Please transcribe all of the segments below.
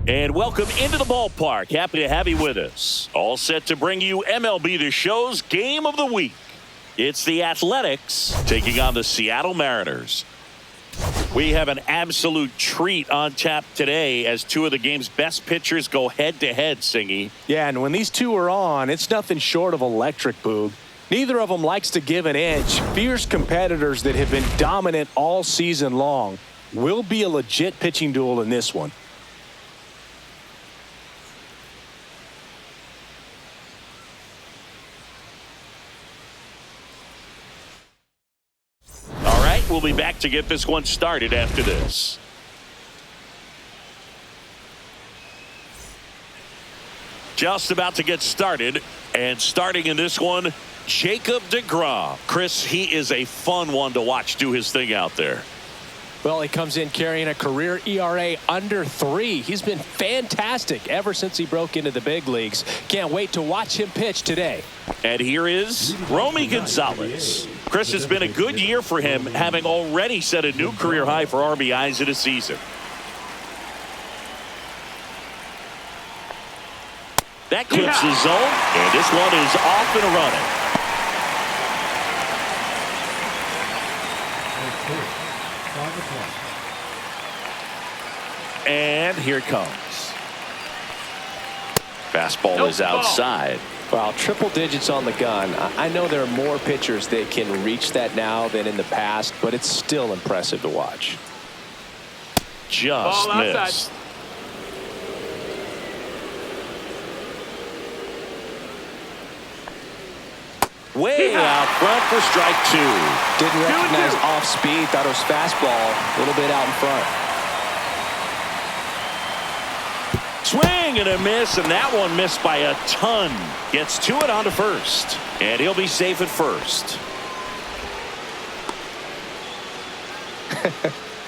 And welcome into the ballpark. Happy to have you with us. All set to bring you MLB The Show's Game of the Week. It's the Athletics taking on the Seattle Mariners. We have an absolute treat on tap today as two of the game's best pitchers go head-to-head, Singy. Yeah, and when these two are on, it's nothing short of electric, Boog. Neither of them likes to give an inch. Fierce competitors that have been dominant all season long. Will be a legit pitching duel in this one. We'll be back to get this one started after this. Just about to get started, and starting in this one, _J.deGROM. Chris, he is a fun one to watch do his thing out there. Well, he comes in carrying a career ERA under 3. He's been fantastic ever since he broke into the big leagues. Can't wait to watch him pitch today. And here is Romy Gonzalez. Chris, has been a good year for him, having already set a new career high for RBIs in a season. That clips the zone, and this one is off and running. And here it comes. Fastball is outside. Wow, triple digits on the gun. I know there are more pitchers that can reach that now than in the past, but it's still impressive to watch. Just missed. Way out front for strike 2. Didn't recognize off speed, thought it was fastball, a little bit out in front. Swing and a miss, and that one missed by a ton. Gets to it onto first, and he'll be safe at first.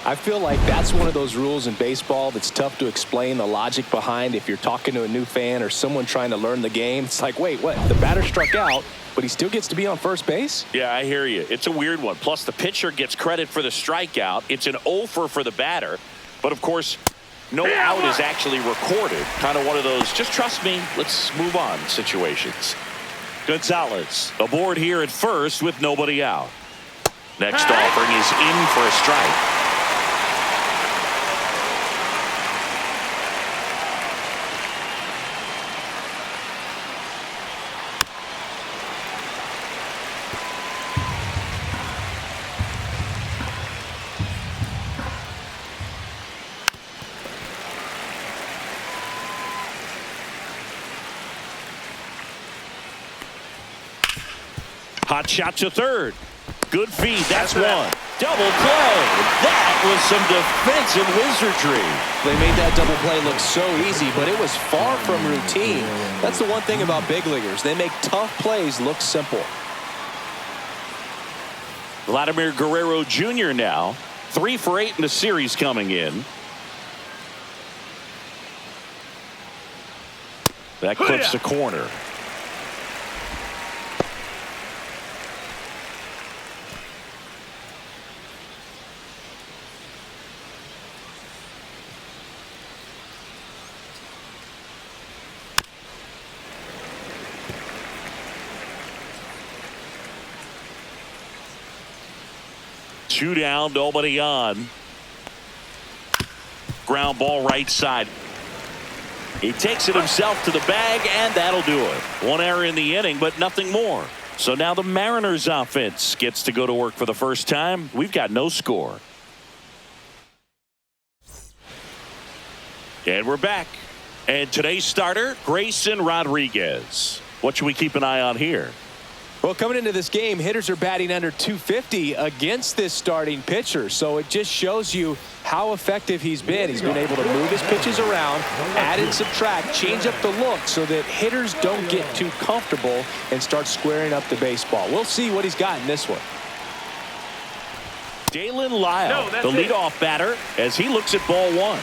I feel like that's one of those rules in baseball that's tough to explain the logic behind if you're talking to a new fan or someone trying to learn the game. It's like, wait, what? The batter struck out, but he still gets to be on first base? Yeah, I hear you. It's a weird one. Plus, the pitcher gets credit for the strikeout. It's an offer for the batter, but of course, no out is actually recorded. Kind of one of those, just trust me, let's move on situations. Gonzalez aboard here at first with nobody out. Next offering is in for a strike. Hot shot to third. Good feed. That's one. Double play. That was some defensive wizardry. They made that double play look so easy, but it was far from routine. That's the one thing about big leaguers. They make tough plays look simple. Vladimir Guerrero Jr. now. 3 for 8 in the series coming in. That clips the corner. Two down, nobody on. Ground ball right side. He takes it himself to the bag, and that'll do it. One error in the inning, but nothing more. So now the Mariners offense gets to go to work for the first time. We've got no score. And we're back. And today's starter, Grayson Rodriguez. What should we keep an eye on here? Well, coming into this game, hitters are batting under 250 against this starting pitcher. So it just shows you how effective he's been. He's been able to move his pitches around, add and subtract, change up the look so that hitters don't get too comfortable and start squaring up the baseball. We'll see what he's got in this one. Dalen Lyle, the leadoff batter, as he looks at ball one.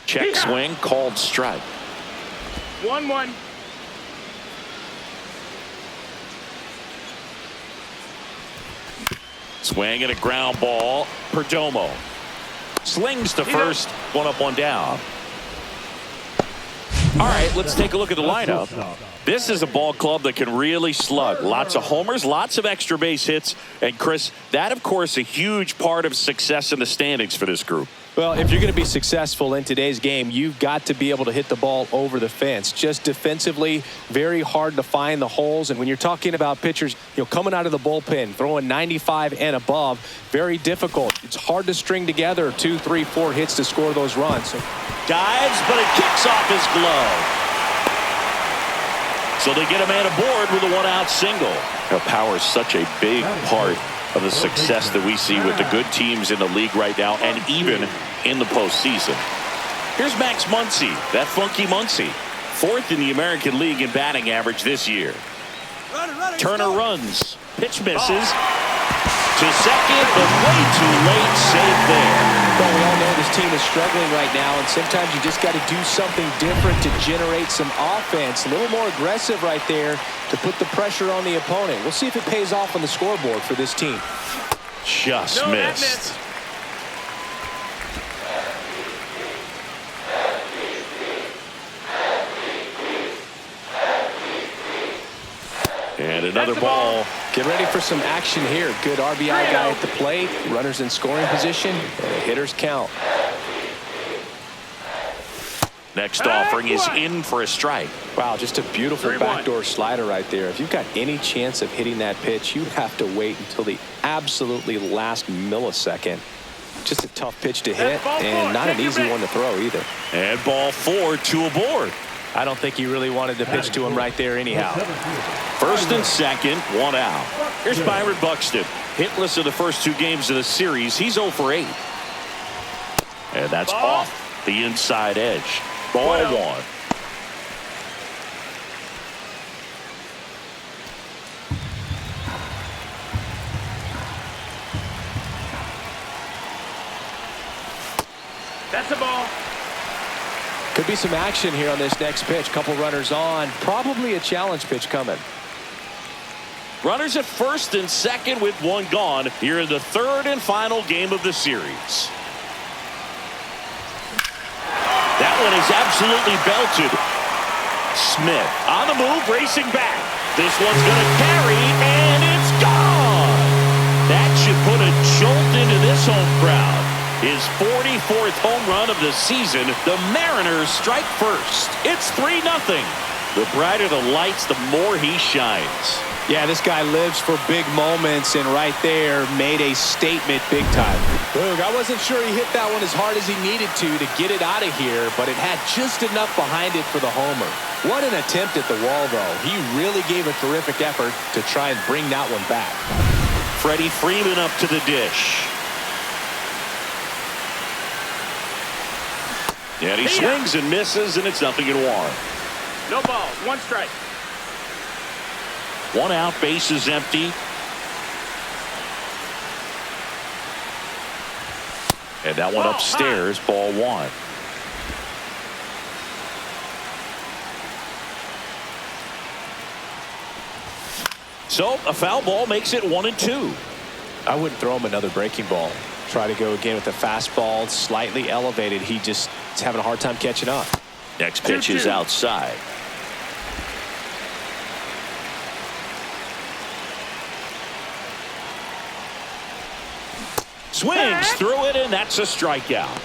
Check swing, called strike. 1-1. Swing and a ground ball. Perdomo slings to first. One up, one down. All right, let's take a look at the lineup. This is a ball club that can really slug. Lots of homers, lots of extra base hits. And, Chris, that, of course, a huge part of success in the standings for this group. Well, if you're going to be successful in today's game, you've got to be able to hit the ball over the fence. Just defensively, very hard to find the holes. And when you're talking about pitchers, coming out of the bullpen, throwing 95 and above, very difficult. It's hard to string together 2, 3, 4 hits to score those runs. Dives, but it kicks off his glove. So they get a man aboard with a one-out single. Now, power is such a big part of the success that we see with the good teams in the league right now, and even in the postseason. Here's Max Muncy, that funky Muncy, 4th in the American League in batting average this year. Turner runs, pitch misses to second, but way too late. Save there. Well, we all know this team is struggling right now, and sometimes you just got to do something different to generate some offense. A little more aggressive right there to put the pressure on the opponent. We'll see if it pays off on the scoreboard for this team. Just missed. And another ball. Get ready for some action here. Good RBI guy at the plate. Runners in scoring position. And the hitters count. Next offering is in for a strike. Wow, just a beautiful backdoor slider right there. If you've got any chance of hitting that pitch, you have to wait until the absolutely last millisecond. Just a tough pitch to hit, and not an easy one to throw either. And ball 4, 2 aboard. I don't think he really wanted to pitch to him right there anyhow. First and second, 1 out. Here's Byron Buxton. Hitless in the first 2 games of the series. He's 0 for 8. And that's off the inside edge. Ball 1. That's a ball. Could be some action here on this next pitch. Couple runners on. Probably a challenge pitch coming. Runners at first and second with 1 gone here in the 3rd and final game of the series. That one is absolutely belted. Smith on the move, racing back. This one's going to carry, and it's gone. That should put a jolt into this home crowd. His 44th home run of the season. The Mariners strike first. It's 3-0. The brighter the lights, the more he shines. Yeah, this guy lives for big moments, and right there made a statement big time. Look, I wasn't sure he hit that one as hard as he needed to get it out of here, but it had just enough behind it for the homer. What an attempt at the wall, though. He really gave a terrific effort to try and bring that one back. Freddie Freeman up to the dish. And he swings and misses, and it's 0-1. No ball, 1 strike. 1 out, base is empty. And that one upstairs, ball 1. So a foul ball makes it 1-2. I wouldn't throw him another breaking ball. Try to go again with the fastball, slightly elevated. He just is having a hard time catching up. Next pitch is outside. Swings through it, and that's a strikeout.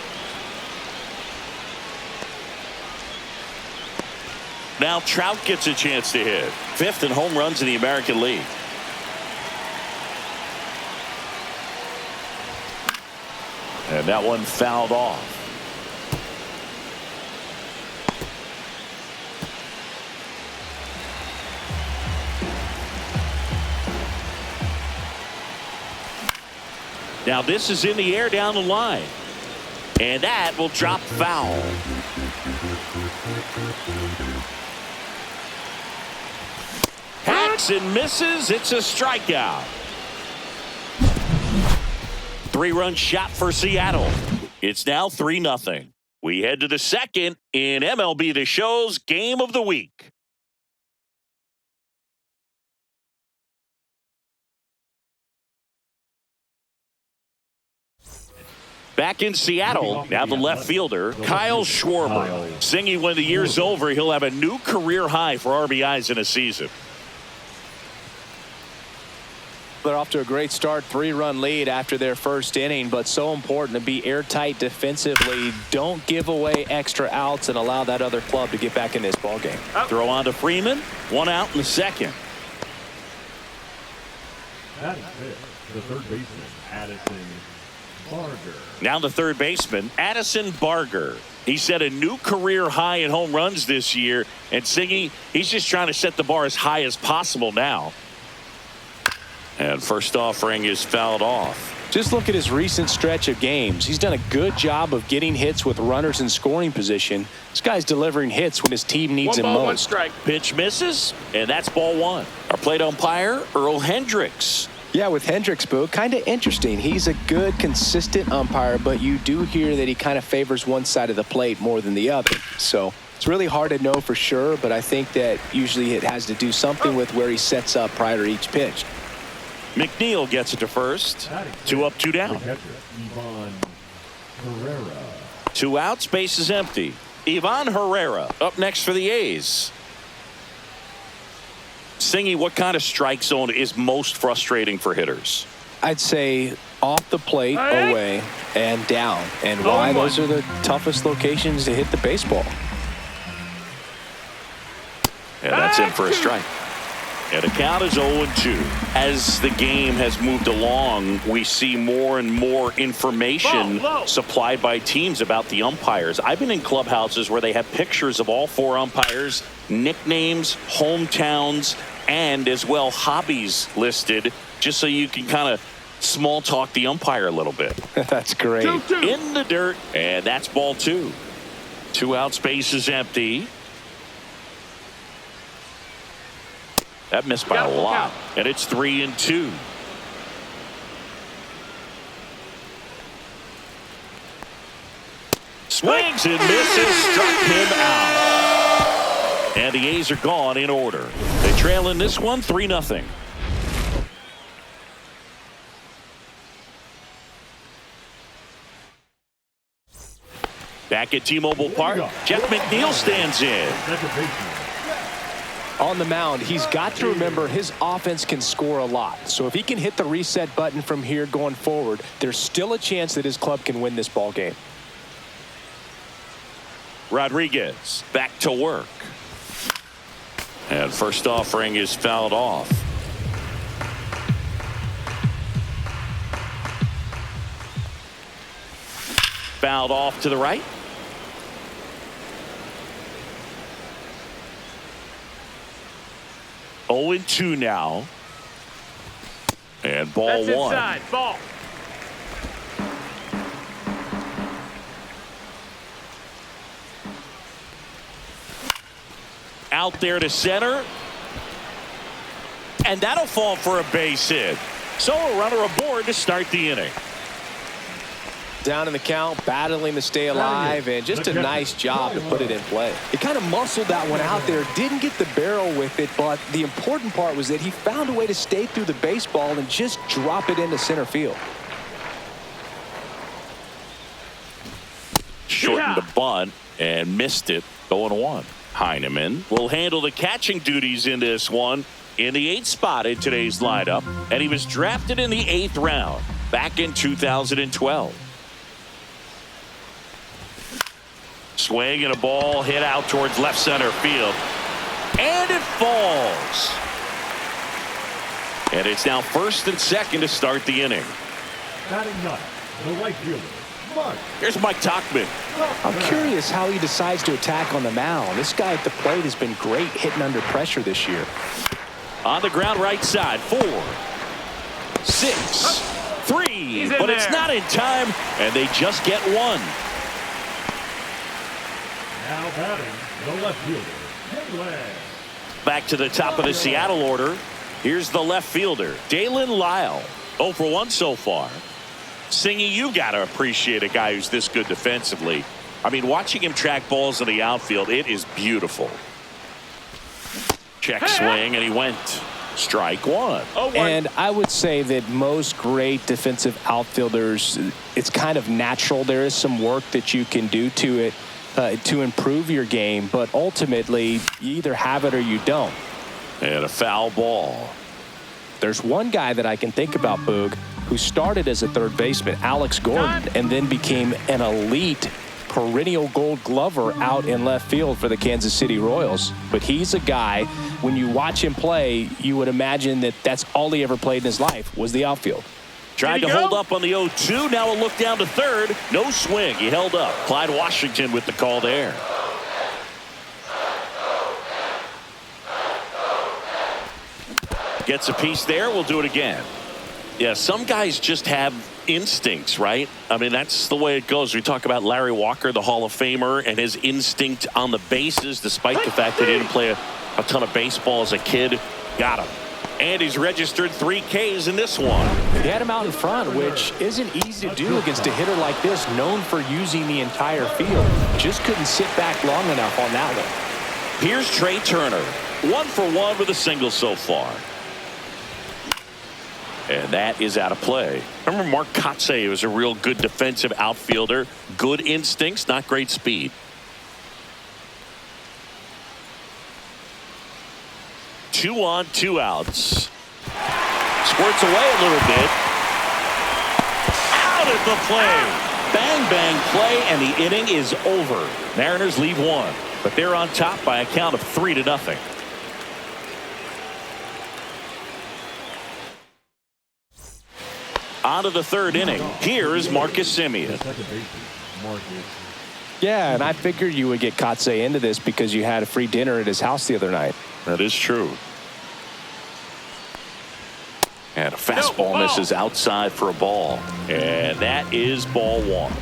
Now Trout gets a chance to hit. 5th in home runs in the American League. And that one fouled off. Now this is in the air down the line. And that will drop foul. Hacks and misses. It's a strikeout. 3-run shot for Seattle. It's now 3-0. We head to the 2nd in MLB The Show's Game of the Week. Back in Seattle, now the left fielder, Kyle Schwarber. Singy, when the year's over, he'll have a new career high for RBIs in a season. They're off to a great start, 3-run lead after their first inning, but so important to be airtight defensively. Don't give away extra outs and allow that other club to get back in this ball game. Throw on to Freeman, 1 out in the second. That is it. The third baseman, Addison Barger. Now the third baseman, Addison Barger. He set a new career high in home runs this year, and Singy, he's just trying to set the bar as high as possible now. And first offering is fouled off. Just look at his recent stretch of games. He's done a good job of getting hits with runners in scoring position. This guy's delivering hits when his team needs him most. 1 strike. Pitch misses, and that's ball 1. Our plate umpire, Earl Hendricks. Yeah, with Hendricks, Boo, kind of interesting. He's a good, consistent umpire, but you do hear that he kind of favors one side of the plate more than the other. So it's really hard to know for sure, but I think that usually it has to do something with where he sets up prior to each pitch. McNeil gets it to first. 2 up, 2 down. Ivan Herrera. 2 outs, base is empty. Ivan Herrera up next for the A's. Singy, what kind of strike zone is most frustrating for hitters? I'd say off the plate, away, and down. And why? Those are the toughest locations to hit the baseball. And that's in for a strike. And the count is 0-2. As the game has moved along, we see more and more information supplied by teams about the umpires. I've been in clubhouses where they have pictures of all 4 umpires, nicknames, hometowns, and as well hobbies listed, just so you can kind of small talk the umpire a little bit. That's great. In the dirt, and that's ball 2. 2 outs, base is empty. That missed by a lot, and it's 3-2. Swings and misses, struck him out. And the A's are gone in order. They trail in this one 3-0. Back at T-Mobile Park, Jeff McNeil stands in. On the mound, he's got to remember his offense can score a lot. So if he can hit the reset button from here going forward, there's still a chance that his club can win this ball game. Rodriguez back to work. And first offering is fouled off. Fouled off to the right. Oh, 0-2 now. And ball That's 1. Inside. Ball. Out there to center. And that'll fall for a base hit. So a runner aboard to start the inning. Down in the count, battling to stay alive, and just a nice job to put it in play. He kind of muscled that one out there, didn't get the barrel with it, but the important part was that he found a way to stay through the baseball and just drop it into center field. Shortened the bunt and missed it. 0-1. Heineman will handle the catching duties in this one in the 8th spot in today's lineup, and he was drafted in the 8th round back in 2012. Swing and a ball hit out towards left center field. And it falls. And it's now 1st and 2nd to start the inning. Batting ninth, the right fielder, Mike. Here's Mike Tauchman. I'm curious how he decides to attack on the mound. This guy at the plate has been great hitting under pressure this year. On the ground right side. 4, 6, 3. But it's not in time, and they just get 1. Now batting, the left fielder, Daylen. Back to the top of the Seattle order. Here's the left fielder, Daylen Lyle. 0 for 1 so far. Singy, you got to appreciate a guy who's this good defensively. I mean, watching him track balls in the outfield, it is beautiful. Check swing, and he went Strike one. And I would say that most great defensive outfielders, it's kind of natural. There is some work that you can do to it to improve your game, but ultimately you either have it or you don't. And a foul ball. There's one guy that I can think about, Boog, who started as a third baseman, Alex Gordon, and then became an elite perennial Gold Glover out in left field for the Kansas City Royals. But he's a guy, when you watch him play, you would imagine that that's all he ever played in his life was the outfield. Tried to hold up on the 0-2. Now a look down to third. No swing. He held up. Clyde Washington with the call there. Gets a piece there. We'll do it again. Yeah, some guys just have instincts, right? I mean, that's the way it goes. We talk about Larry Walker, the Hall of Famer, and his instinct on the bases, despite the fact that he didn't play a ton of baseball as a kid. Got him. And he's registered 3 Ks in this one. He had him out in front, which isn't easy to do against a hitter like this, known for using the entire field. Just couldn't sit back long enough on that one. Here's Trey Turner. 1 for 1 with a single so far. And that is out of play. Remember Mark Kotsay was a real good defensive outfielder. Good instincts, not great speed. 2 on, 2 outs. Squirts away a little bit. Out at the play. Bang, bang play, and the inning is over. Mariners leave 1, but they're on top by a count of 3-0. On to the 3rd inning. Here is Marcus Semien. Yeah, and I figured you would get Kotsay into this because you had a free dinner at his house the other night. That is true. And a fastball misses outside for a ball. And that is ball 1.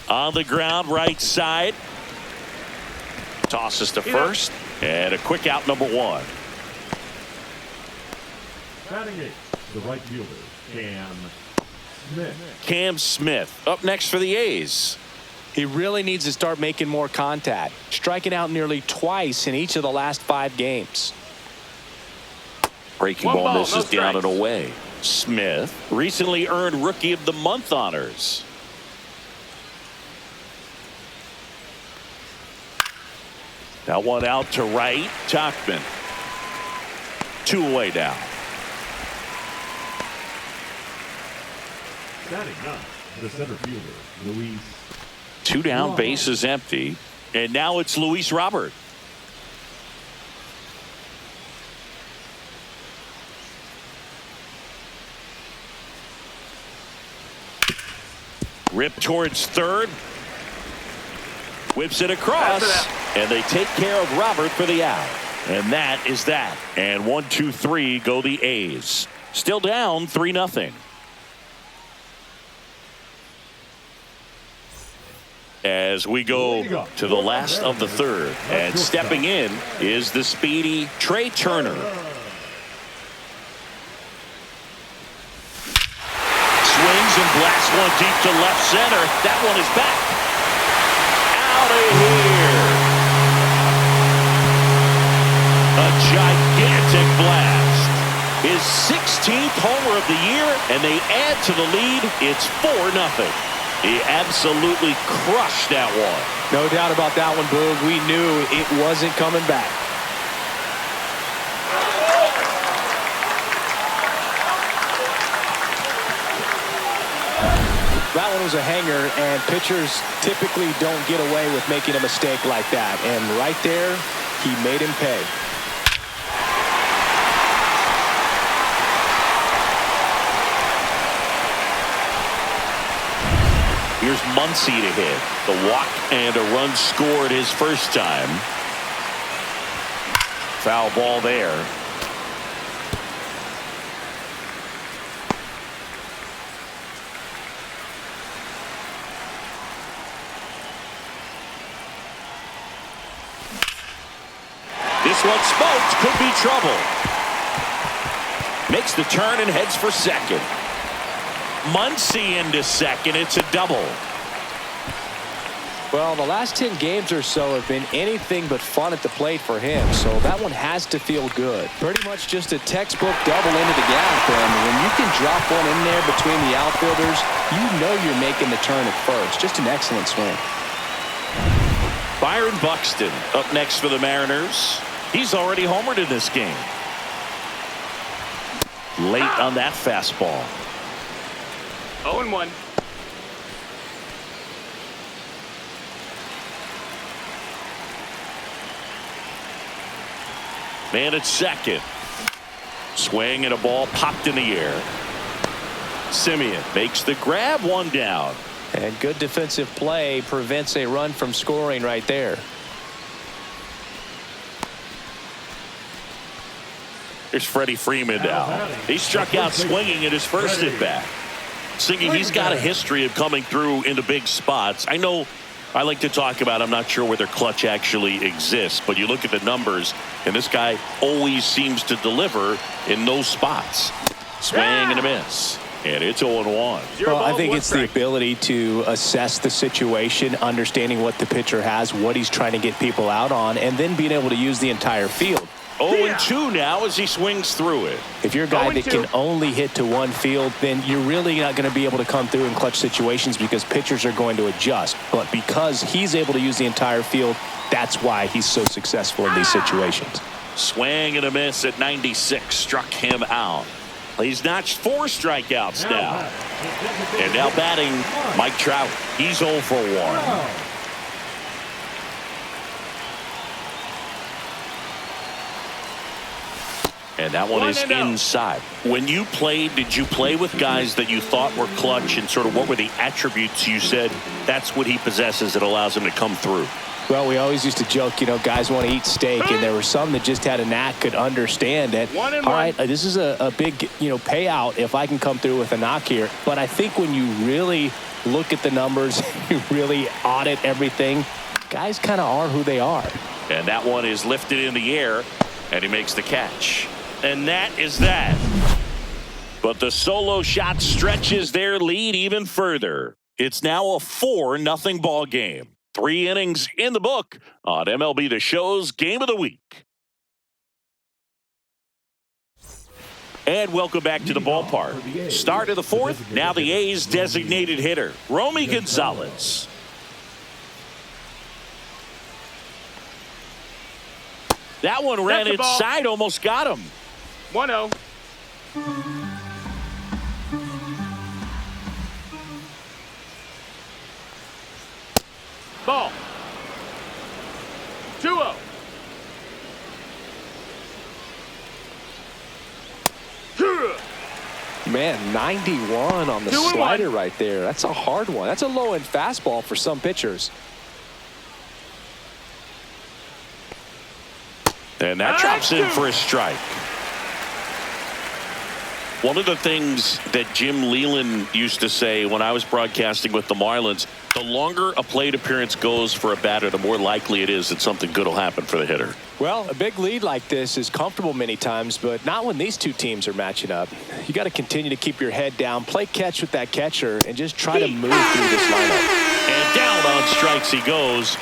On the ground, right side. Tosses to first. And a quick out, number 1. Batting 8, the right fielder, Cam Smith. Cam Smith up next for the A's. He really needs to start making more contact, striking out nearly twice in each of the last 5 games. Breaking ball misses down and away. Smith recently earned Rookie of the Month honors. That one out to right. Tauchman. 2 away now. Batting 9, the center fielder, Luis. 2 down, bases empty. And now it's Luis Robert. Rip towards third. Whips it across. And they take care of Robert for the out. And that is that. And 1, 2, 3 go the A's. Still down 3-0. As we go to the last of the 3rd. And stepping in is the speedy Trey Turner. Swings and blasts one deep to left center. That one is back. Out of here. A gigantic blast. His 16th homer of the year, and they add to the lead. It's 4-0. He absolutely crushed that one. No doubt about that one, Boog. We knew it wasn't coming back. That one was a hanger, and pitchers typically don't get away with making a mistake like that. And right there, he made him pay. Here's Muncy to hit. The walk and a run scored his first time. Foul ball there. This one smoked. Could be trouble. Makes the turn and heads for second. Muncy into second. It's a double. Well, the last 10 games or so have been anything but fun at the plate for him, so that one has to feel good. Pretty much just a textbook double into the gap, and when you can drop one in there between the outfielders, you know you're making the turn at first. Just an excellent swing. Byron Buxton up next for the Mariners. He's already homered in this game. Late on that fastball. 0-1. Man at second. Swing and a ball popped in the air. Simeon makes the grab, one down. And good defensive play prevents a run from scoring right there. Here's Freddie Freeman now. He struck out swinging at his first at bat. Singing, he's got a history of coming through into big spots. I know I like to talk about, I'm not sure whether clutch actually exists, but you look at the numbers, and this guy always seems to deliver in those spots. Swing and a miss. And it's 0-1. Well, I think it's the ability to assess the situation, understanding what the pitcher has, what he's trying to get people out on, and then being able to use the entire field. 0-2 now as he swings through it. If you're a guy that can only hit to one field, then you're really not going to be able to come through in clutch situations because pitchers are going to adjust. But because he's able to use the entire field, that's why he's so successful in these situations. Swing and a miss at 96. Struck him out. He's notched 4 strikeouts now. And now batting Mike Trout. He's 0 for 1. And that one is inside. When you played, did you play with guys that you thought were clutch, and sort of what were the attributes you said that's what he possesses that allows him to come through? Well, we always used to joke, you know, guys want to eat steak, and there were some that just had a knack, could understand that, all right, this is a big, payout if I can come through with a knock here. But I think when you really look at the numbers, you really audit everything, guys kind of are who they are. And that one is lifted in the air, and he makes the catch. And that is that. But the solo shot stretches their lead even further. It's now a 4-0 ball game. 3 innings in the book on MLB The Show's Game of the Week. And welcome back to the ballpark. Start of the 4th. Now the A's designated hitter, Romy Gonzalez. That one ran inside, almost got him. 1-0. Ball. 2-0. Man, 91 on the slider right there. That's a hard one. That's a low-end fastball for some pitchers. And that drops in for a strike. One of the things that Jim Leland used to say when I was broadcasting with the Marlins, the longer a plate appearance goes for a batter, the more likely it is that something good will happen for the hitter. Well, a big lead like this is comfortable many times, but not when these two teams are matching up. You got to continue to keep your head down, play catch with that catcher, and just try to move through this lineup. And down on strikes he goes.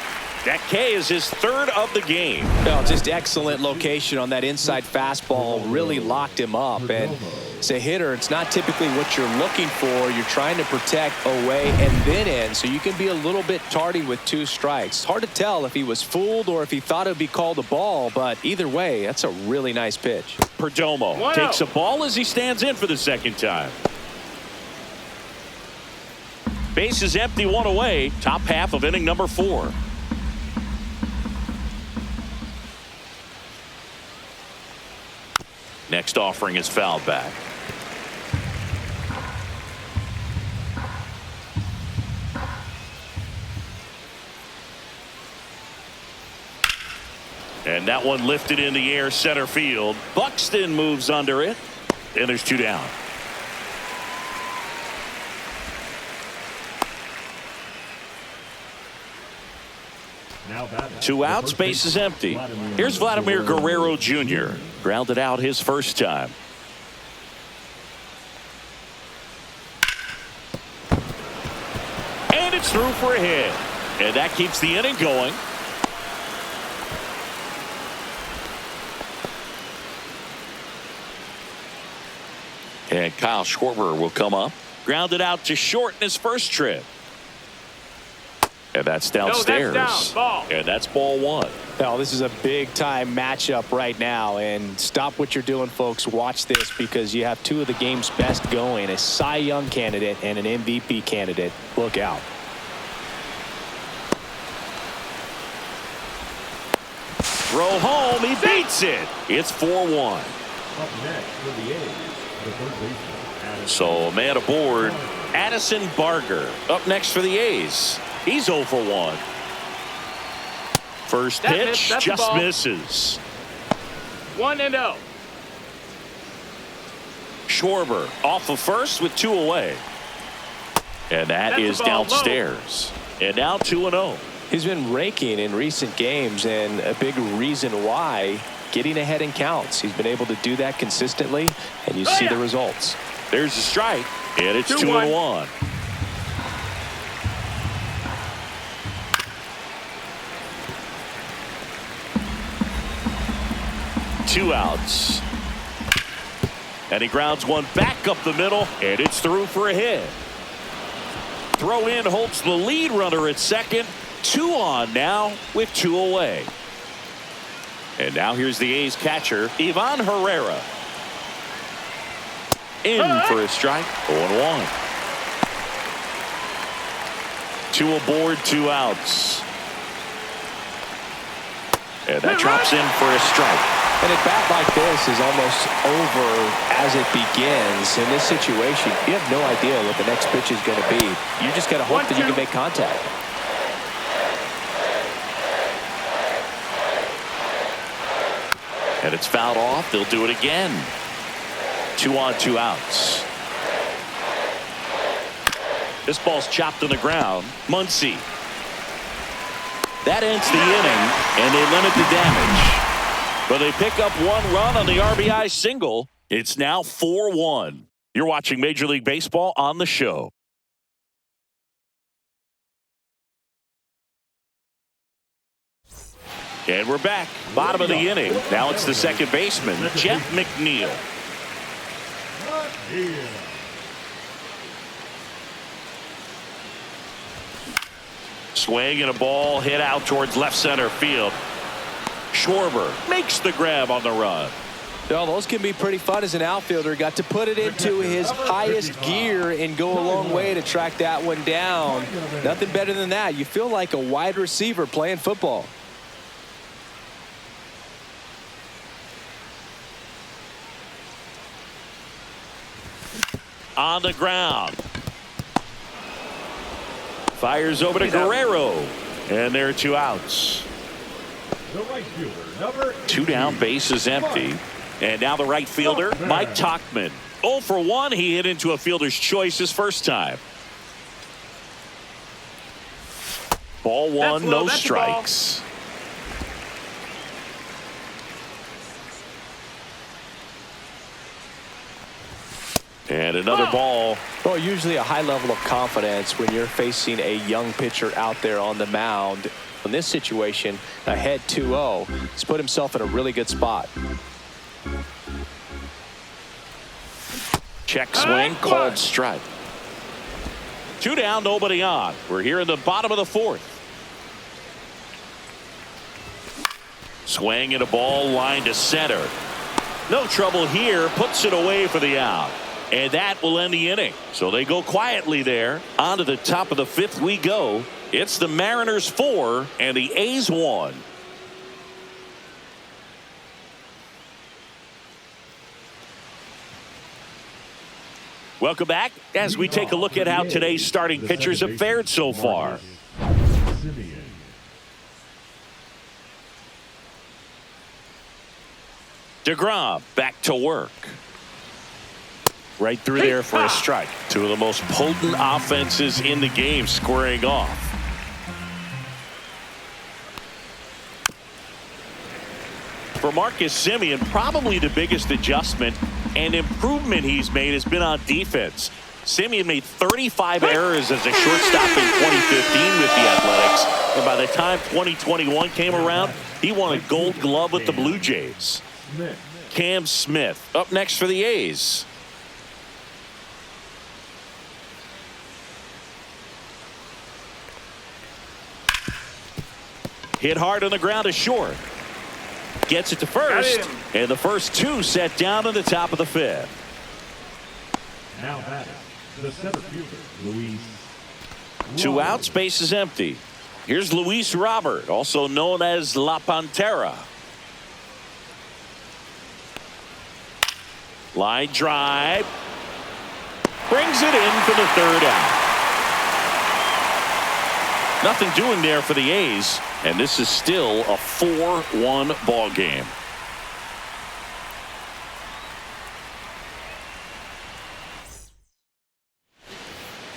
That K is his 3rd of the game. Well, just excellent location on that inside fastball. Really locked him up. And as a hitter, it's not typically what you're looking for. You're trying to protect away and then in, so you can be a little bit tardy with 2 strikes. Hard to tell if he was fooled or if he thought it would be called a ball, but either way, that's a really nice pitch. Perdomo takes a ball as he stands in for the 2nd time. Base is empty, 1 away. Top half of inning number 4. Next offering is fouled back. And that one lifted in the air, center field. Buxton moves under it, and there's 2 down. Two outs, base is empty. Here's Vladimir Guerrero Jr. Grounded out his first time. And it's through for a hit. And that keeps the inning going. And Kyle Schwarber will come up. Grounded out to short in his first trip. And that's downstairs. No, that's down. Ball. And that's ball one. Now, this is a big-time matchup right now. And stop what you're doing, folks. Watch this because you have two of the game's best going, a Cy Young candidate and an MVP candidate. Look out. Throw home. He beats it. It's 4-1. Up next for the A's, the third baseman, Addison. So a man aboard, Addison Barger. Up next for the A's. He's 0 for 1. First pitch just misses. 1-0. Schwarber off of first with 2 away. And that is downstairs. And now 2-0. He's been raking in recent games, and a big reason why, getting ahead in counts. He's been able to do that consistently, and you see the results. There's a strike, and it's 2-1. 2 outs. And he grounds one back up the middle, and it's through for a hit. Throw in holds the lead runner at second. 2 on now with 2 away. And now here's the A's catcher, Ivan Herrera. In for a strike, 0-1. 2 aboard, 2 outs. And that drops in for a strike. And a bat like this is almost over as it begins. In this situation, you have no idea what the next pitch is going to be. You just got to hope that you can make contact. And it's fouled off. They'll do it again. 2 on, 2 outs. This ball's chopped on the ground. Muncy. That ends the inning, and they limit the damage. But they pick up 1 run on the RBI single. It's now 4-1. You're watching Major League Baseball on the show. And we're back. Bottom of the inning. Now it's the second baseman, Jeff McNeil. Swing and a ball hit out towards left center field. Schwarber makes the grab on the run. Well, those can be pretty fun as an outfielder. Got to put it into his highest gear and go a long way to track that one down. Nothing better than that. You feel like a wide receiver playing football. On the ground. Fires over to Guerrero. And there are 2 outs. The right fielder, number 2 down, bases empty. And now the right fielder, Mike Tauchman. 0 for 1. He hit into a fielder's choice his first time. Ball 1, no strikes. And another ball. Well, usually a high level of confidence when you're facing a young pitcher out there on the mound. In this situation, ahead 2-0, he's put himself in a really good spot. Check swing, called strike. 2 down, nobody on. We're here in the bottom of the 4th. Swing and a ball line to center. No trouble here, puts it away for the out. And that will end the inning. So they go quietly there. On to the top of the 5th we go. It's the Mariners 4 and the A's 1. Welcome back as we take a look at how today's starting pitchers have fared so far. DeGrom back to work. Right through there for a strike. 2 of the most potent offenses in the game squaring off. For Marcus Semien, probably the biggest adjustment and improvement he's made has been on defense. Simeon made 35 errors as a shortstop in 2015 with the Athletics. And by the time 2021 came around, he won a Gold Glove with the Blue Jays. Cam Smith up next for the A's. Hit hard on the ground to short. Gets it to first. And the first two set down in the top of the fifth. Now batting, the center fielder, Luis. Two outs, base is empty. Here's Luis Robert, also known as La Pantera. Line drive. Brings it in for the third out. Nothing doing there for the A's, and this is still a 4-1 ball game.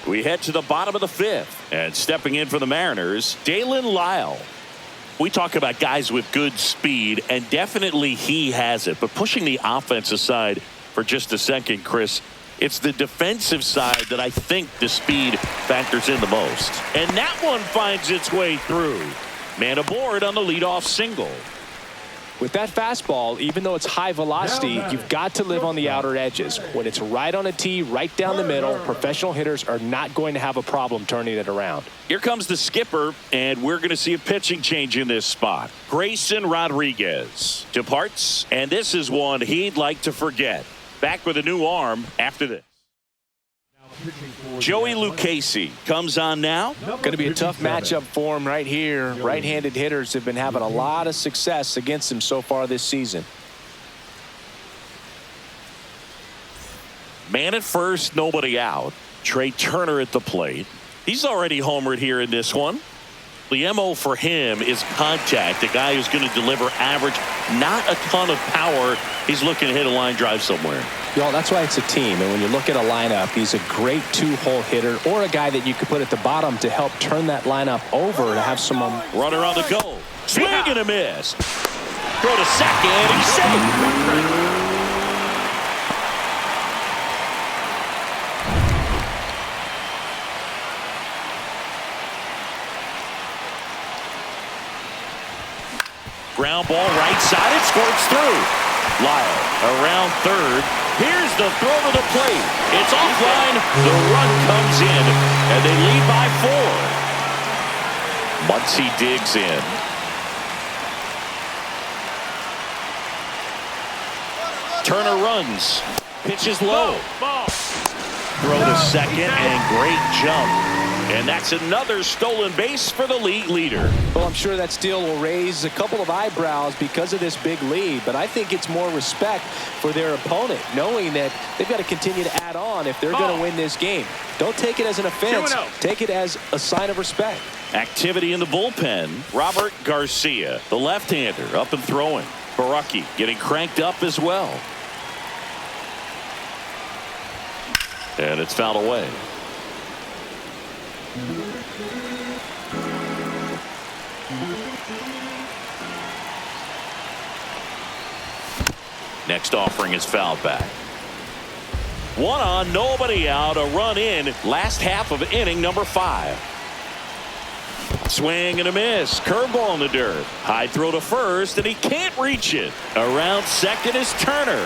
We head to the bottom of the fifth, and stepping in for the Mariners, Dalen Lyle. We talk about guys with good speed, and definitely he has it. But pushing the offense aside for just a second, Chris, it's the defensive side that I think the speed factors in the most. And that one finds its way through. Man aboard on the leadoff single. With that fastball, even though it's high velocity, you've got to live on the outer edges. When it's right on a tee, right down the middle, professional hitters are not going to have a problem turning it around. Here comes the skipper, and we're going to see a pitching change in this spot. Grayson Rodriguez departs, and this is one he'd like to forget. Back with a new arm after this. Joey Lucchesi comes on now. Going to be a tough matchup for him right here. Right-handed hitters have been having a lot of success against him so far this season. Man at first, nobody out. Trey Turner at the plate. He's already homered here in this one. The MO for him is contact. A guy who's going to deliver average, not a ton of power. He's looking to hit a line drive somewhere. Y'all, that's why it's a team. And when you look at a lineup, he's a great two-hole hitter or a guy that you could put at the bottom to help turn that lineup over to have someone. Runner on the go. Swing and a miss. Throw to second. He's safe. Ground ball right side. It squirts through. Lyle around third. Here's the throw to the plate. It's offline. The run comes in, and they lead by 4. Muncy digs in. Turner runs. Pitches low. Throw to second, and great jump. And that's another stolen base for the league leader. Well, I'm sure that steal will raise a couple of eyebrows because of this big lead, but I think it's more respect for their opponent, knowing that they've got to continue to add on if they're going to win this game. Don't take it as an offense. Take it as a sign of respect. Activity in the bullpen. Robert Garcia, the left-hander, up and throwing. Baraki getting cranked up as well. And it's fouled away. Next offering is fouled back. One on, nobody out, a run in. Last half of inning number 5. Swing and a miss. Curveball in the dirt. High throw to first, and he can't reach it. Around second is Turner.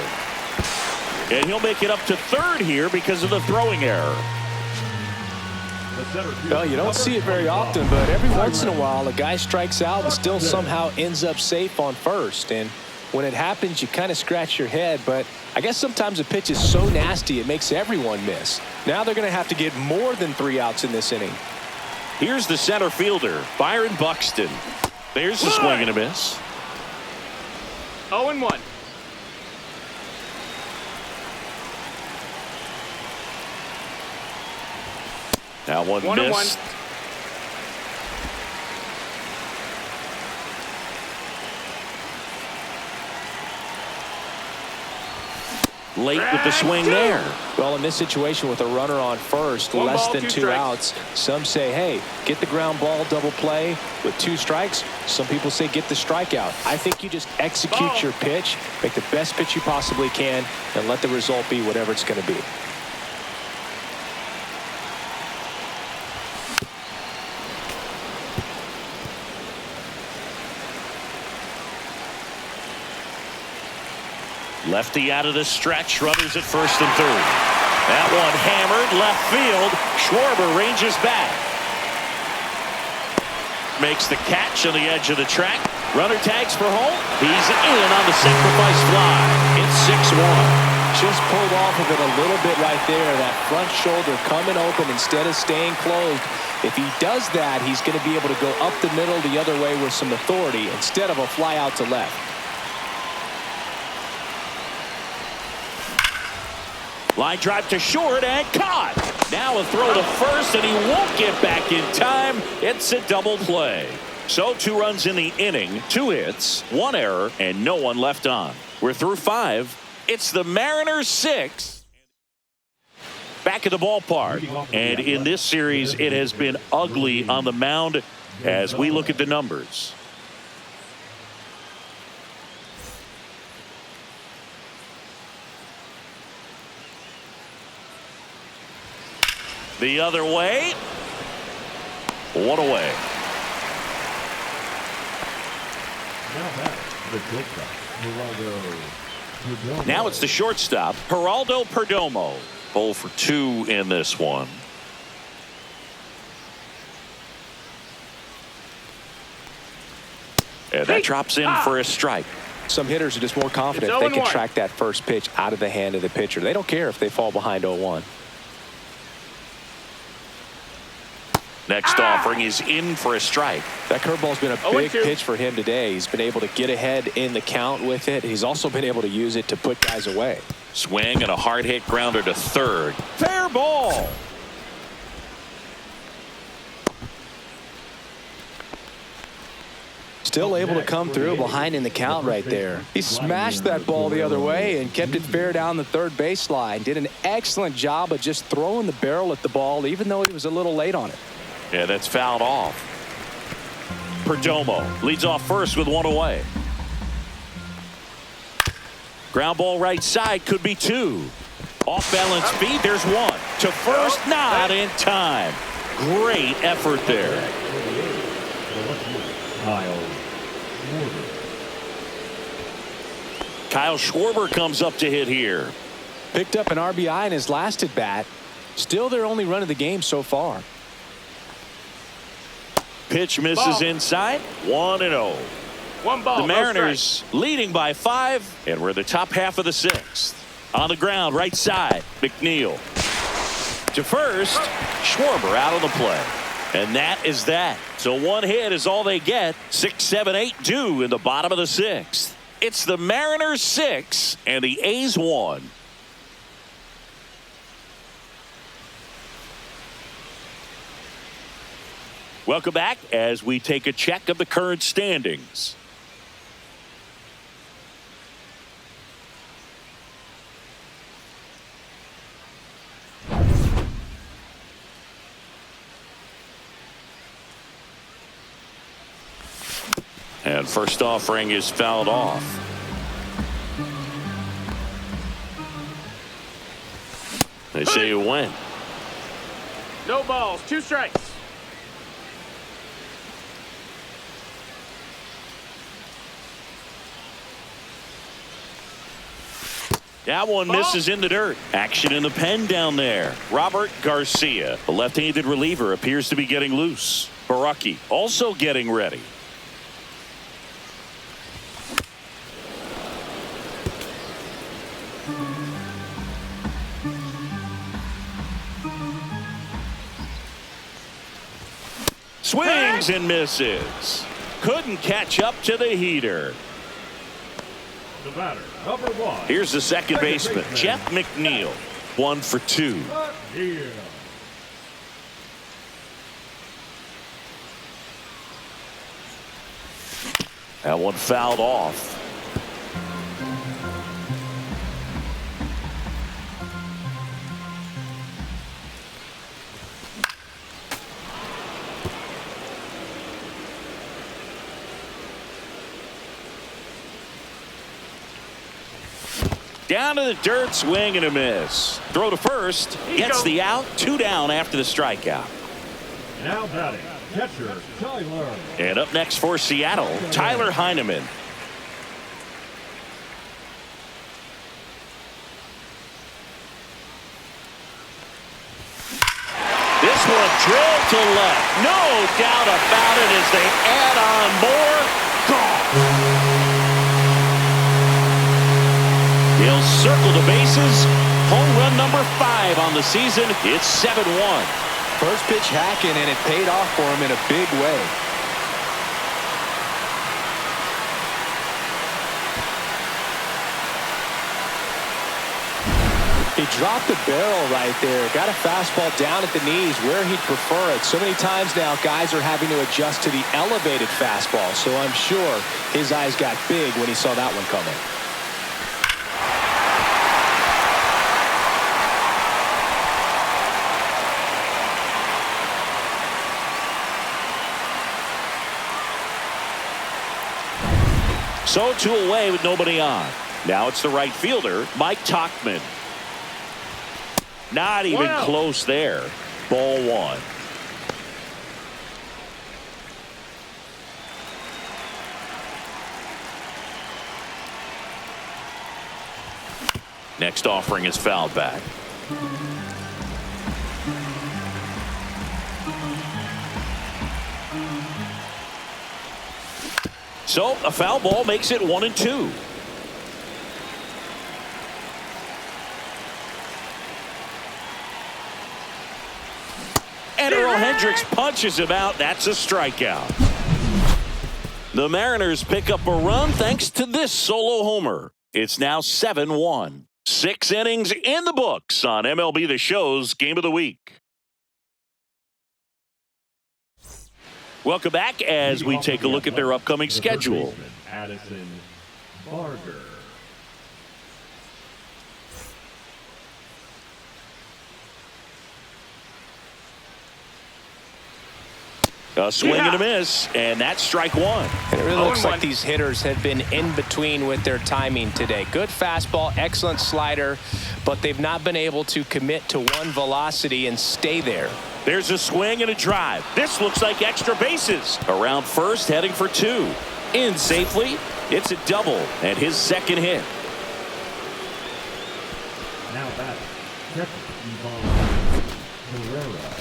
And he'll make it up to third here because of the throwing error. Well, you don't see it very often, but every once in a while a guy strikes out and still somehow ends up safe on first. And when it happens, you kind of scratch your head, but I guess sometimes a pitch is so nasty it makes everyone miss. Now they're going to have to get more than 3 outs in this inning. Here's the center fielder, Byron Buxton. There's the swing and a miss. 0-1. Now one missed. Late with the swing there. Well, in this situation with a runner on first, less than 2 outs, some say, hey, get the ground ball, double play with 2 strikes. Some people say get the strikeout. I think you just execute your pitch, make the best pitch you possibly can, and let the result be whatever it's going to be. Lefty out of the stretch. Runners at first and third. That one hammered left field. Schwarber ranges back. Makes the catch on the edge of the track. Runner tags for home. He's in on the sacrifice fly. It's 6-1. Just pulled off of it a little bit right there. That front shoulder coming open instead of staying closed. If he does that, he's going to be able to go up the middle the other way with some authority instead of a fly out to left. Line drive to short and caught. Now a throw to first, and he won't get back in time. It's a double play. So 2 runs in the inning, 2 hits, 1 error, and no one left on. We're through 5. It's the Mariners 6. Back at the ballpark. And in this series, it has been ugly on the mound as we look at the numbers. The other way. 1 away. Now it's the shortstop, Geraldo Perdomo. 0 for 2 in this one. And that drops in for a strike. Some hitters are just more confident if they can track that first pitch out of the hand of the pitcher. They don't care if they fall behind 0-1. Next offering is in for a strike. That curveball's been a big pitch for him today. He's been able to get ahead in the count with it. He's also been able to use it to put guys away. Swing and a hard hit grounder to third. Fair ball. Still able to come through behind in the count right there. He smashed that ball the other way and kept it fair down the third base line. Did an excellent job of just throwing the barrel at the ball, even though he was a little late on it. Yeah, that's fouled off. Perdomo leads off first with 1 away. Ground ball right side, could be 2. Off balance feed, there's 1. To first, not in time. Great effort there. Kyle Schwarber comes up to hit here. Picked up an RBI in his last at bat. Still their only run of the game so far. Pitch misses inside. 1-0. 1 ball. The Mariners leading by 5, and we're the top half of the 6th. On the ground, right side, McNeil. To first, Schwarber out of the play. And that is that. So 1 hit is all they get. 6, 7, 8 due in the bottom of the 6th. It's the Mariners 6 and the A's 1. Welcome back as we take a check of the current standings. And first offering is fouled off. They say you win. No balls, 2 strikes. That one misses in the dirt. Action in the pen down there. Robert Garcia, the left-handed reliever, appears to be getting loose. Baraki also getting ready. Swings and misses. Couldn't catch up to the heater. The batter, number 1. Here's the second baseman, Jeff McNeil. 1 for 2. Here. That one fouled off. Down to the dirt, swing and a miss. Throw to first, gets the out, 2 down after the strikeout. Now batting, catcher Tyler. And up next for Seattle, Tyler Heineman. one drilled to left. No doubt about it as they add on more. Gone. He'll circle the bases. Home run number 5 on the season. It's 7-1. First pitch hacking, and it paid off for him in a big way. He dropped the barrel right there. Got a fastball down at the knees where he'd prefer it. So many times now guys are having to adjust to the elevated fastball. So I'm sure his eyes got big when he saw that one coming. So 2 away with nobody on. Now it's the right fielder, Mike Tauchman. Not even close there. Ball 1. Next offering is fouled back. So a foul ball makes it 1-2. And Earl Hendricks punches him out. That's a strikeout. The Mariners pick up a run thanks to this solo homer. It's now 7-1. 6 innings in the books on MLB The Show's Game of the Week. Welcome back as we take a look at their upcoming schedule. Addison Barger. A swing and a miss, and that's strike 1. And it really looks like these hitters have been in between with their timing today. Good fastball, excellent slider, but they've not been able to commit to one velocity and stay there. There's a swing and a drive. This looks like extra bases. Around first, heading for 2. In safely. It's a double and his second hit. Now back, Ivan Herrera.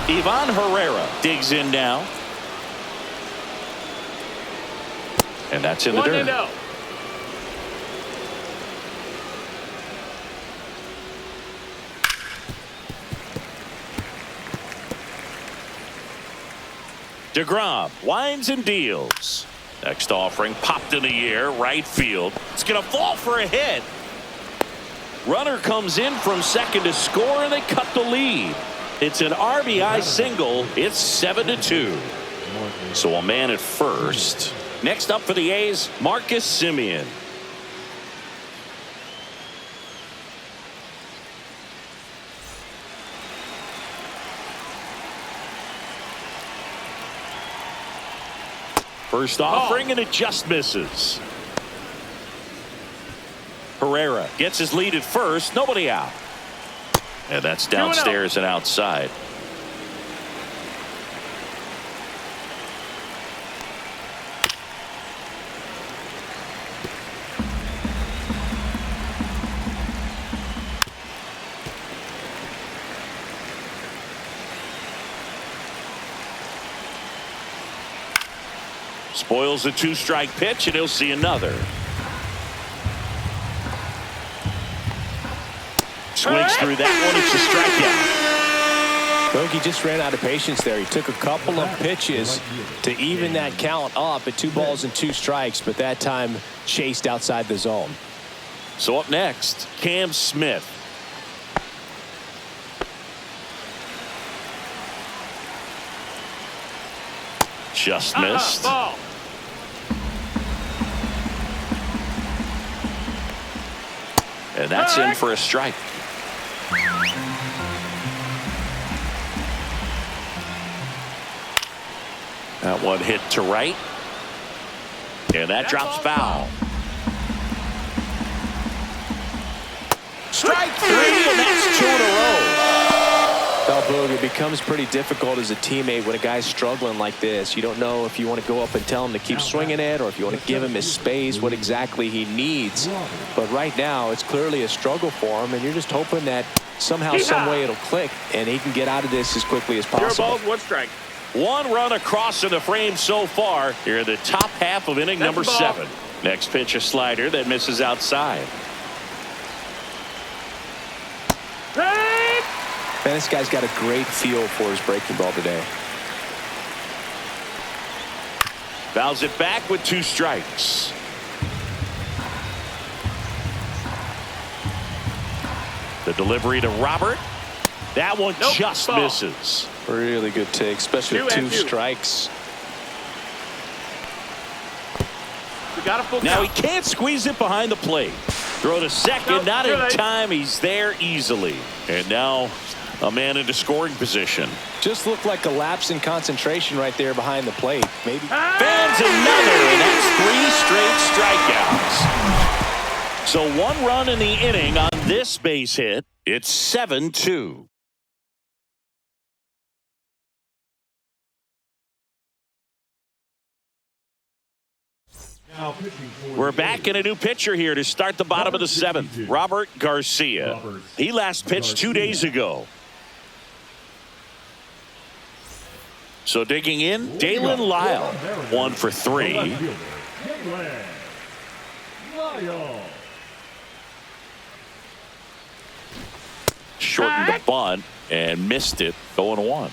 Ivan Herrera digs in now. And that's in the dirt. 1-0. DeGrom winds and deals. Next offering popped in the air, right field. It's going to fall for a hit. Runner comes in from second to score, and they cut the lead. It's an RBI single. It's 7-2. So a man at first. Next up for the A's, Marcus Semien. First offering, and it just misses. Herrera gets his lead at first. Nobody out. And that's downstairs and outside. Spoils a 2-strike pitch, and he'll see another. Swings through that one. It's a strikeout. Bogey just ran out of patience there. He took a couple of pitches to even that count up at 2 balls and 2 strikes, but that time chased outside the zone. So up next, Cam Smith. Just missed. Ball. And that's in for a strike. That one hit to right. And that drops foul. Strike 3, and that's 2 in a row. Well, Boog, it becomes pretty difficult as a teammate when a guy's struggling like this. You don't know if you want to go up and tell him to keep swinging it or if you want to give him his space, what exactly he needs. But right now, it's clearly a struggle for him, and you're just hoping that somehow, some way it'll click, and he can get out of this as quickly as possible. 0 balls, 1 strike. 1 run across in the frame so far here in the top half of inning number 7. Next pitch, a slider that misses outside. Man, this guy's got a great feel for his breaking ball today. Fouls it back with 2 strikes. The delivery to Robert. That one just misses. Really good take, especially with 2 strikes. We got a full now count. he can't squeeze it behind the plate. Throw to second, not in time. He's there easily. And now a man into scoring position. Just looked like a lapse in concentration right there behind the plate. Maybe. Fans another, and that's 3 straight strikeouts. So 1 run in the inning on this base hit. It's 7-2. We're back in a new pitcher here to start the bottom of the 7th. Robert Garcia. He last pitched 2 days ago. So digging in, Dalen Lyle. 1 for 3. Shortened the bunt and missed it. 0-1.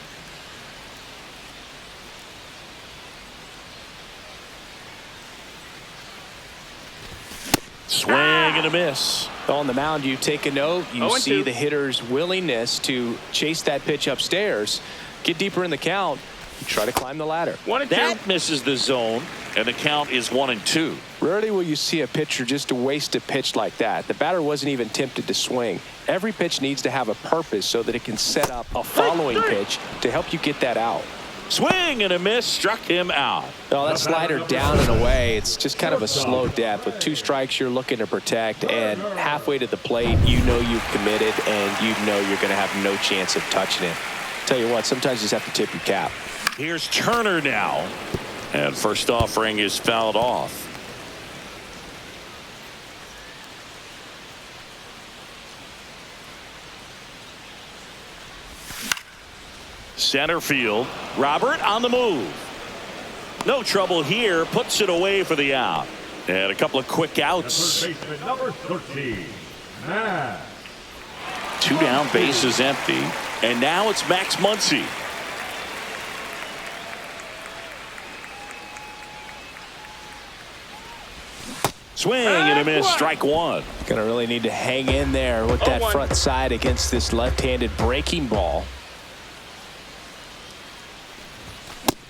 Swing and a miss. On the mound, you take a note. You see the hitter's willingness to chase that pitch upstairs, get deeper in the count, and try to climb the ladder. 1-2. That misses the zone, and the count is 1-2. Rarely will you see a pitcher just waste a pitch like that. The batter wasn't even tempted to swing. Every pitch needs to have a purpose so that it can set up a following pitch to help you get that out. Swing and a miss, struck him out. Oh, that slider down and away. It's just kind of a slow death. With 2 strikes, you're looking to protect, and halfway to the plate, you know you've committed, and you know you're going to have no chance of touching it. Tell you what, sometimes you just have to tip your cap. Here's Turner now, and first offering is fouled off. Center field. Robert on the move. No trouble here. Puts it away for the out. And a couple of quick outs. Number 13, Max. 2 down, bases empty. And now it's Max Muncy. Swing and a miss. Strike 1. Gonna really need to hang in there with that front side against this left-handed breaking ball.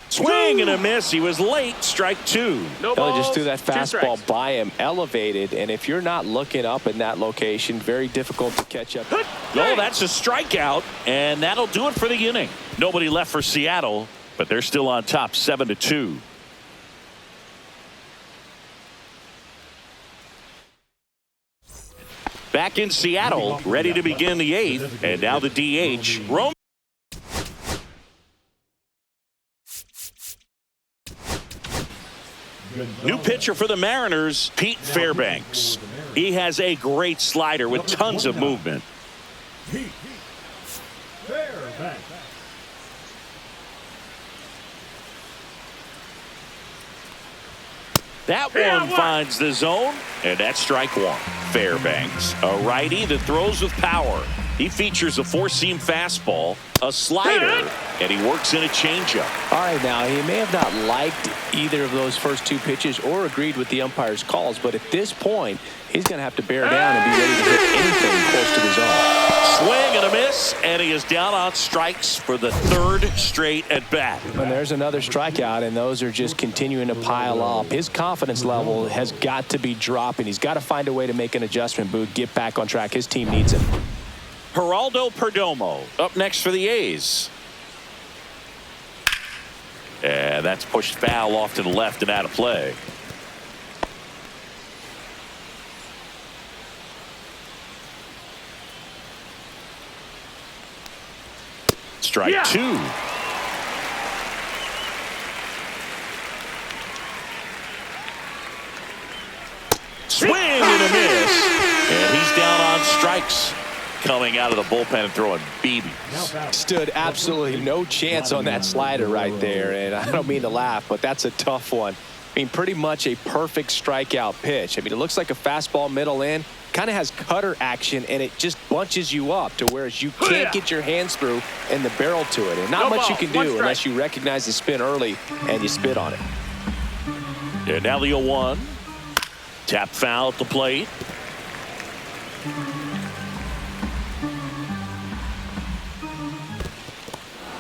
Swing and a miss. He was late. Strike 2. Just threw that fastball by him, elevated, and if you're not looking up in that location, very difficult to catch up. No, that's a strikeout, and that'll do it for the inning. Nobody left for Seattle, but they're still on top, 7-2. Back in Seattle, ready to begin the 8th, and now the DH. Rome. New pitcher for the Mariners, Pete Fairbanks. He has a great slider with tons of movement. Pete Fairbanks. That one finds the zone, and that's strike 1. Fairbanks, a righty that throws with power. He features a 4-seam fastball, a slider, and he works in a changeup. All right, now, he may have not liked either of those first 2 pitches or agreed with the umpire's calls, but at this point, he's going to have to bear down and be ready to hit anything close to the zone. Swing and a miss, and he is down on strikes for the 3rd straight at bat. And there's another strikeout, and those are just continuing to pile up. His confidence level has got to be dropping. He's got to find a way to make an adjustment, Boog, get back on track. His team needs him. Geraldo Perdomo up next for the A's. And that's pushed foul off to the left and out of play. strike two. Swing and a miss. And he's down on strikes coming out of the bullpen and throwing BBs. Stood absolutely no chance on that slider right there. And I don't mean to laugh, but that's a tough one. I mean, pretty much a perfect strikeout pitch. I mean, it looks like a fastball middle in. Kind of has cutter action, and it just bunches you up to whereas you can't get your hands through and the barrel to it. And not much you can do unless you recognize the spin early and you spit on it. And now the 0-1. Tap foul at the plate.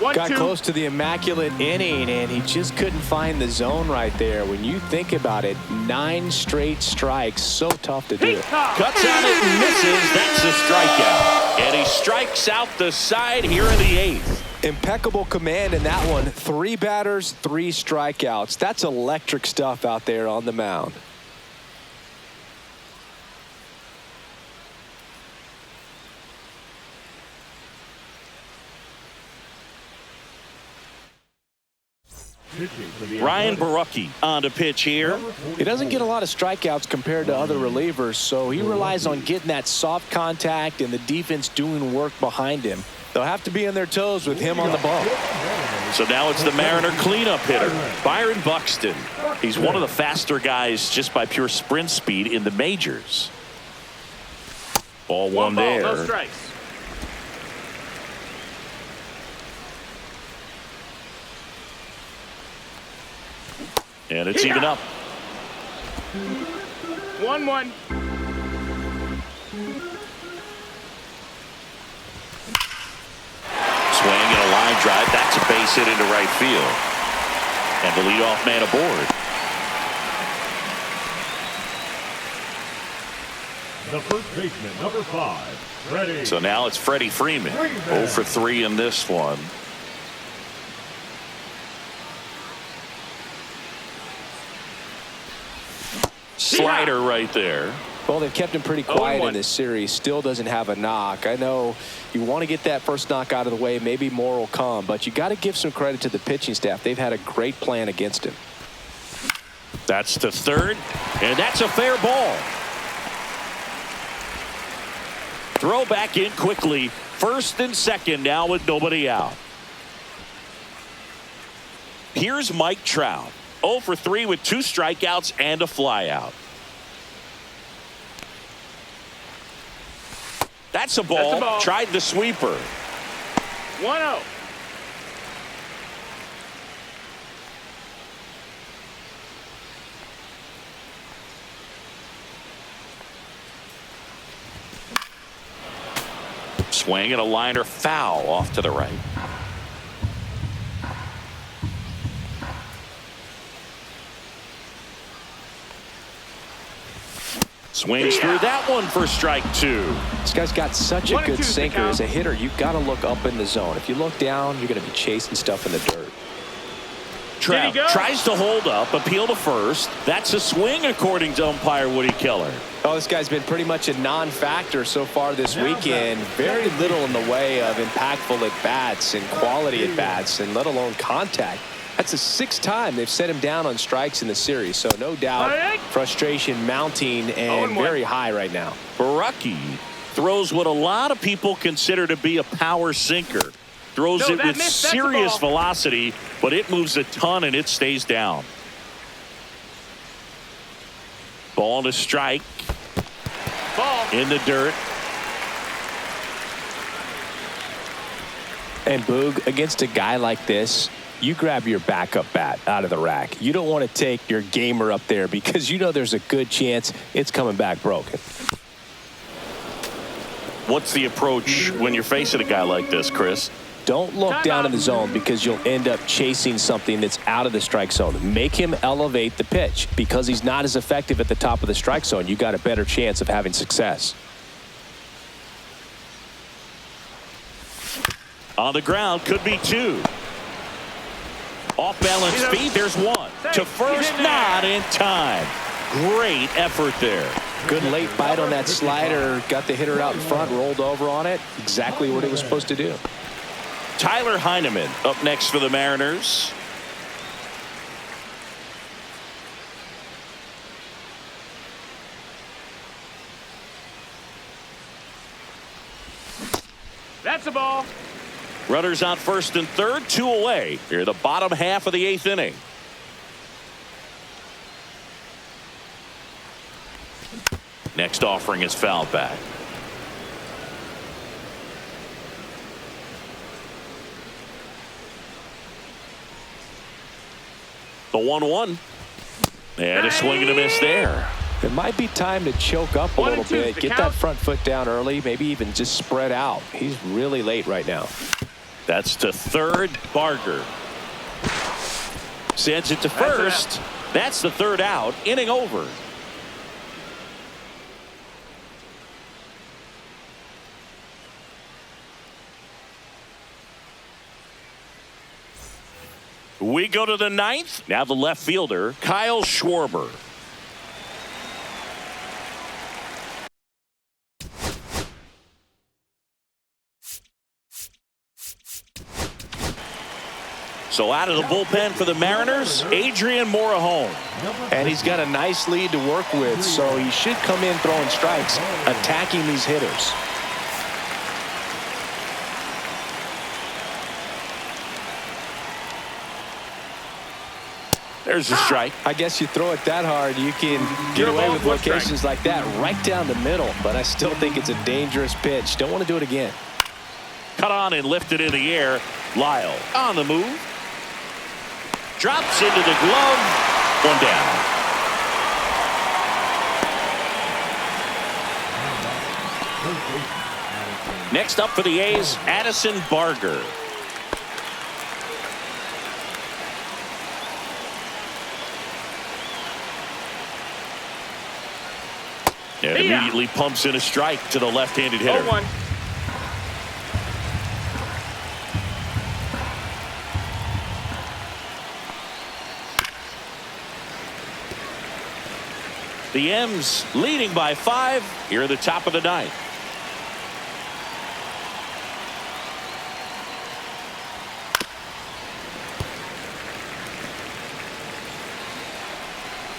Got close to the immaculate inning, and he just couldn't find the zone right there. When you think about it, 9 straight strikes, so tough to do. Cuts on it and misses. That's a strikeout. And he strikes out the side here in the 8th. Impeccable command in that one. 3 batters, 3 strikeouts. That's electric stuff out there on the mound. Ryan Borucki on to pitch here. He doesn't get a lot of strikeouts compared to other relievers, so he relies on getting that soft contact and the defense doing work behind him. They'll have to be on their toes with him on the ball. So now it's the Mariner cleanup hitter, Byron Buxton. He's one of the faster guys just by pure sprint speed in the majors. Ball one there. No strikes. And it's even up. 1-1. Swing and a line drive. That's a base hit into right field. And the leadoff man aboard. The first baseman, number 5, Freddie. So now it's Freddie Freeman. 0 for 3 in this one. Slider right there. Well, they've kept him pretty quiet in this series. Still doesn't have a knock. I know you want to get that first knock out of the way. Maybe more will come, but you got to give some credit to the pitching staff. They've had a great plan against him. That's to third, and that's a fair ball. Throw back in quickly. First and second now with nobody out. Here's Mike Trout. 0 for 3 with 2 strikeouts and a flyout. That's a ball. Tried the sweeper. 1-0. Swing and a liner foul off to the right. Swings through that one for strike 2. This guy's got such a good sinker. As a hitter, you've got to look up in the zone. If you look down, you're going to be chasing stuff in the dirt. Trout tries to hold up, appeal to first. That's a swing according to umpire Woody Keller. Oh, this guy's been pretty much a non-factor so far this weekend. Very little in the way of impactful at-bats and quality at-bats, and let alone contact. That's the 6th time they've set him down on strikes in the series, so no doubt frustration mounting and very high right now. Borucki throws what a lot of people consider to be a power sinker. Throws it with serious velocity, but it moves a ton and it stays down. Ball to strike. Ball. In the dirt. And Boog, against a guy like this, you grab your backup bat out of the rack. You don't want to take your gamer up there because you know there's a good chance it's coming back broken. What's the approach when you're facing a guy like this, Chris? Don't look down in the zone because you'll end up chasing something that's out of the strike zone. Make him elevate the pitch. Because he's not as effective at the top of the strike zone, you got a better chance of having success. On the ground, could be 2. Off balance feet, there's 1. To first, not in time. Great effort there. Good late bite on that slider. Got the hitter out in front, rolled over on it. Exactly what it was supposed to do. Tyler Heineman up next for the Mariners. That's a ball. Runners on first and third, 2 away. Here, the bottom half of the 8th inning. Next offering is fouled back. The 1-1. And a swing and a miss there. It might be time to choke up a 1 and little 2 bit. the Get count. that front foot down early. Maybe even just spread out. He's really late right now. That's to third. Barger sends it to first. That's the 3rd out. Inning over. We go to the 9th. Now the left fielder, Kyle Schwarber. So out of the bullpen for the Mariners, Adrian Morejon. And he's got a nice lead to work with, so he should come in throwing strikes, attacking these hitters. There's a strike. I guess you throw it that hard, you can get You're away ball, with one locations strike. like that right down the middle, but I still think it's a dangerous pitch. Don't want to do it again. Cut on and lifted in the air. Lyle on the move. Drops into the glove. 1 down. Next up for the A's, Addison Barger. And immediately pumps in a strike to the left-handed hitter. 0-1. The M's leading by 5 here at the top of the 9th.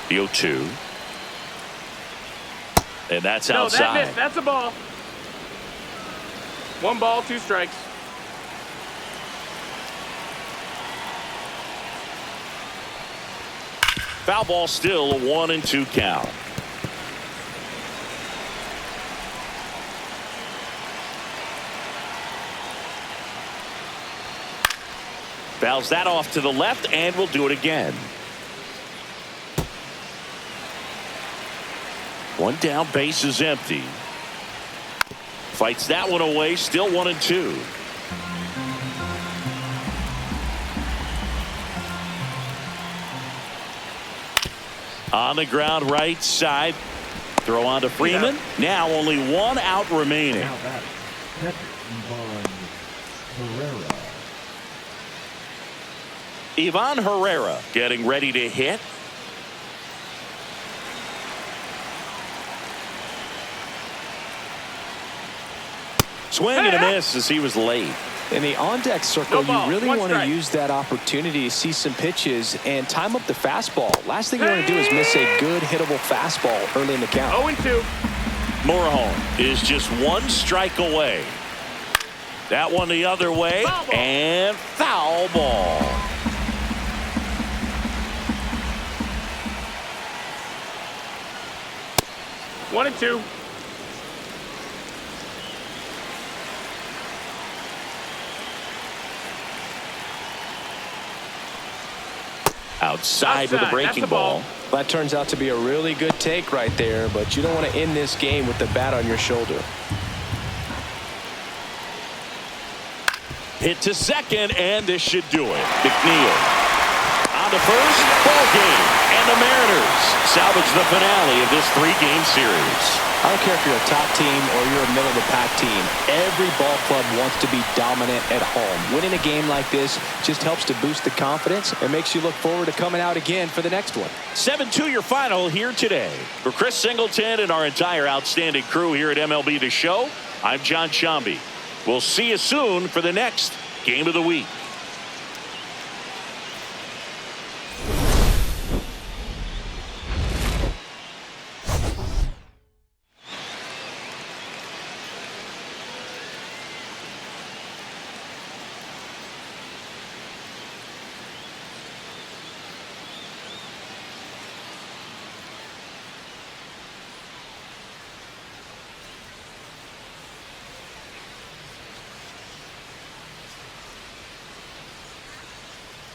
The 0-2. And that's No, outside. that missed. That's a ball. 1 ball, 2 strikes. Foul ball still, a 1-2 count. Fouls that off to the left and will do it again. 1 down, base is empty. Fights that one away, still 1-2. On the ground, right side. Throw on to Freeman. Now only 1 out remaining. Now that catcher, Herrera. Ivan Herrera getting ready to hit. Swing and a miss as he was late. In the on-deck circle, No ball, you really 1 want to strike. use that opportunity to see some pitches and time up the fastball. Last thing you want to do is miss a good hittable fastball early in the count. 0-2. Morejon is just 1 strike away. That one the other way. Foul ball. And foul ball. One and two. Outside with a Outside. breaking That's the ball. ball. That turns out to be a really good take right there, but you don't want to end this game with the bat on your shoulder. Hit to second, and this should do it. McNeil on to first. Ball game. And the Mariners salvage the finale of this 3-game series. I don't care if you're a top team or you're a middle-of-the-pack team. Every ball club wants to be dominant at home. Winning a game like this just helps to boost the confidence and makes you look forward to coming out again for the next one. 7-2 your final here today. For Chris Singleton and our entire outstanding crew here at MLB The Show, I'm John Sciambi. We'll see you soon for the next Game of the week.